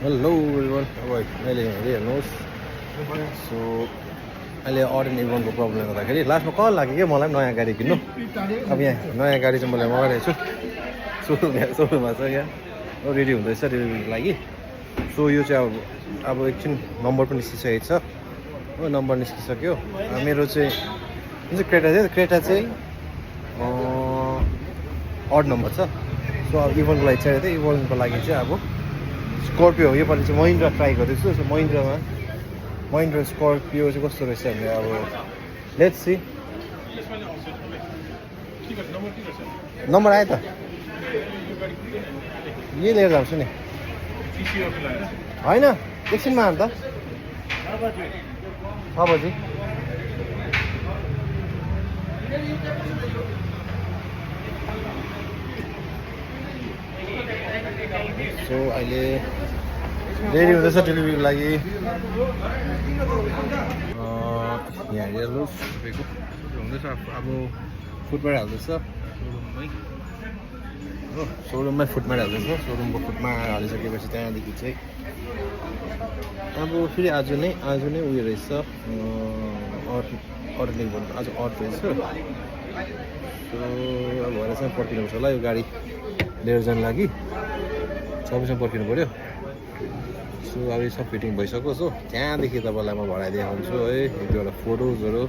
hello everyone अब अहिले हेर्नुहोस् सो अहिले अड एन्ड इभनको प्रब्लमले गर्दाखेरि लास्टमा कल लाग्यो क्या मलाई नयाँ गाडी किन्नु अब यहाँ नयाँ गाडी चाहिँ मैले मगाइरहेको छु सोरुममा छ यहाँ रेडी हुँदैछ डेलिभरीको लागि सो यो चाहिँ अब एकछिन नम्बर पनि निस्किसकेको छ हो नम्बर निस्किसक्यो मेरो चाहिँ जुन चाहिँ क्रेटा चाहिँ अड नम्बर छ सो अब इभनको लागि चाहिएको थियो इभनको लागि चाहिँ अब स्कर्पियो हो योपालि चाहिँ महिन्द्रा ट्राई गर्दैछु सो महिन्द्रा स्कर्पियो चाहिँ कस्तो रहेछ भने अब लेट्स सी नम्बर आयो त यही लिएर जान्छु नि होइन एकछिनमा अन्त 6 बजी सो अहिले रेडी हुँदैछ डेलिभरीको लागि यहाँ हेर्नुहोस् तपाईँको हुँदैछ अब फुटमा हाल्दैछ सोरुममै हो सोरुममै फुटमा हाल्दैछ सोरुमको फुटमा हालिसकेपछि त्यहाँदेखि चाहिँ अब फेरि आज नै उयो रहेछ अर्डर भन्नु आज अर्डर रहेछ सो अब भएर चाहिँ पर्खिनुपर्छ होला यो गाडी लिएर जानु लागि सबैसँग पर्खिनु पऱ्यो सो अब यो सब फिटिङ भइसक्यो सो त्यहाँदेखि तपाईँलाई म भराइ देखाउँछु है एक दुईवटा फोटोजहरू